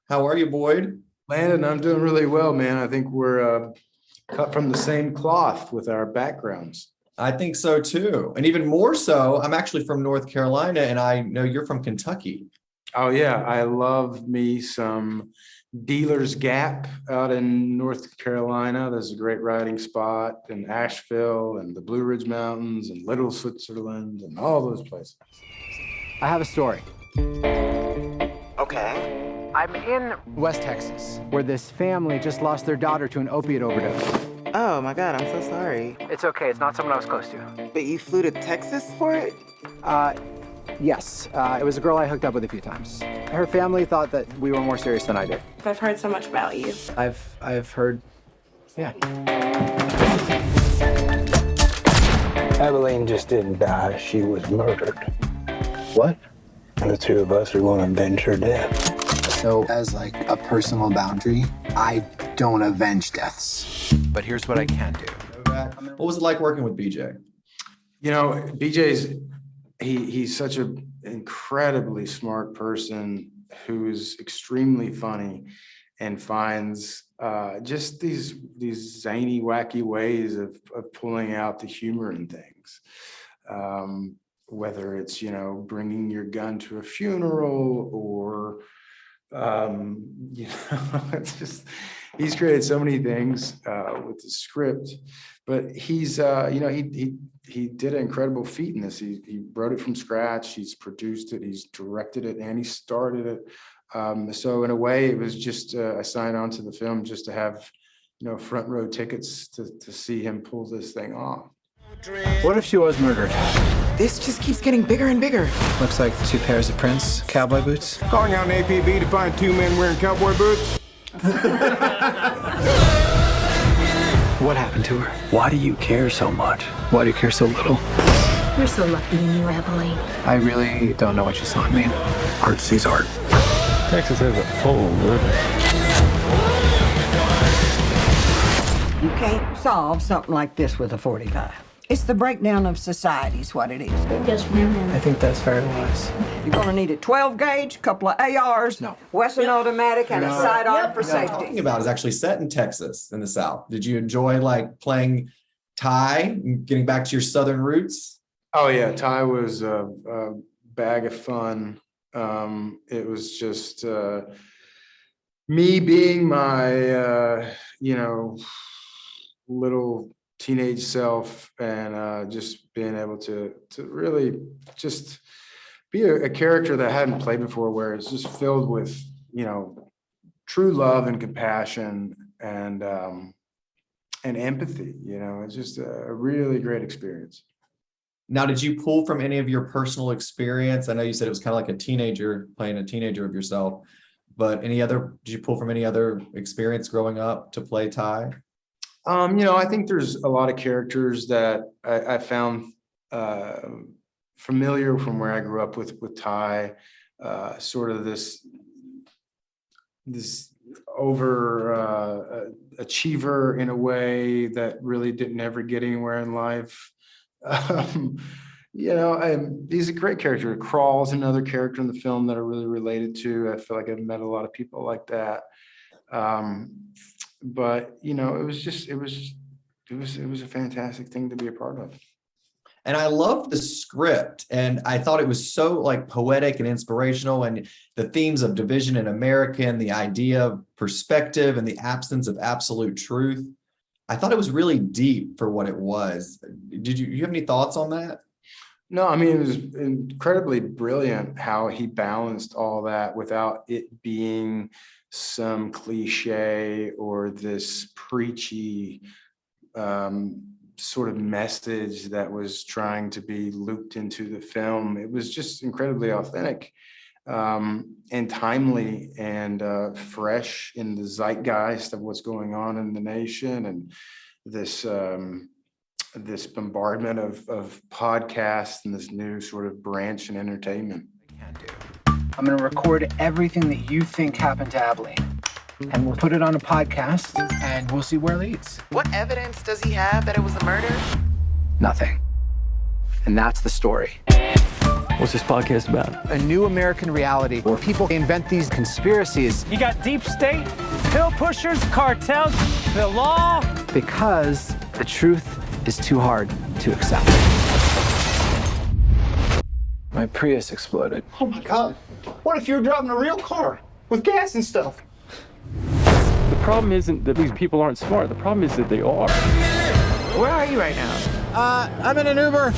How are you, Boyd? Landon, I'm doing really well, man. I think we're cut from the same cloth with our backgrounds. I think so too. And even more so, I'm actually from North Carolina and I know you're from Kentucky. Oh yeah, I love me some Dealer's Gap out in North Carolina. There's a great riding spot in Asheville and the Blue Ridge Mountains and Little Switzerland and all those places. I have a story. Okay. I'm in West Texas, where this family just lost their daughter to an opiate overdose. Oh my God, I'm so sorry. It's okay, it's not someone I was close to. But you flew to Texas for it? Yes. It was a girl I hooked up with a few times. Her family thought that we were more serious than I did. I've heard so much about you. I've heard, yeah. Abilene just didn't die, she was murdered. What? And the two of us are going to avenge her death. So, as like a personal boundary, I don't avenge deaths. But here's what I can do. What was it like working with BJ? You know, he's such an incredibly smart person who's extremely funny and finds just these zany, wacky ways of pulling out the humor in things. Whether it's, bringing your gun to a funeral or, it's just, he's created so many things with the script, but he's, he did an incredible feat in this. He wrote it from scratch. He's produced it. He's directed it, and he started it. So in a way, it was just a sign on to the film just to have, front row tickets to see him pull this thing off. What if she was murdered? This just keeps getting bigger and bigger. Looks like 2 pairs of Prince cowboy boots. Calling out an APB to find 2 men wearing cowboy boots. What happened to her? Why do you care so much? Why do you care so little? You're so lucky in you, Abilene. I really don't know what you saw in me. Art sees art. Texas has a full river. You can't solve something like this with a 45. It's the breakdown of society is what it is. Yes, ma'am. I think that's very wise. You're gonna need a 12 gauge, couple of ARs, No. Western automatic, and a sidearm for Talking safety. about is actually set in Texas in the South. Did you enjoy like playing Ty and getting back to your Southern roots? Oh yeah, Ty was a bag of fun. It was just me being my, little teenage self and just being able to really just be a character that I hadn't played before, where it's just filled with, true love and compassion and empathy. It's just a really great experience. Now, did you pull from any of your personal experience? I know you said it was kind of like a teenager playing a teenager of yourself, but did you pull from any other experience growing up to play Ty? I think there's a lot of characters that I found familiar from where I grew up with Ty, sort of this over achiever in a way that really didn't ever get anywhere in life. He's a great character. Crawl's another character in the film that I really related to. I feel like I've met a lot of people like that. But it was a fantastic thing to be a part of. And I loved the script, and I thought it was so like poetic and inspirational, and the themes of division in America and the idea of perspective and the absence of absolute truth. I thought it was really deep for what it was. Did you have any thoughts on that? No, I mean, it was incredibly brilliant how he balanced all that without it being some cliche or this preachy sort of message that was trying to be looped into the film. It was just incredibly authentic and timely and fresh in the zeitgeist of what's going on in the nation and this bombardment of podcasts and this new sort of branch in entertainment. I'm going to record everything that you think happened to Abilene, and we'll put it on a podcast, and we'll see where it leads. What evidence does he have that it was a murder? Nothing. And that's the story. What's this podcast about? A new American reality where people invent these conspiracies. You got deep state, pill pushers, cartels, the law. Because the truth is too hard to accept. My Prius exploded. Oh my God. What if you were driving a real car with gas and stuff? The problem isn't that these people aren't smart. The problem is that they are. Where are you right now? I'm in an Uber.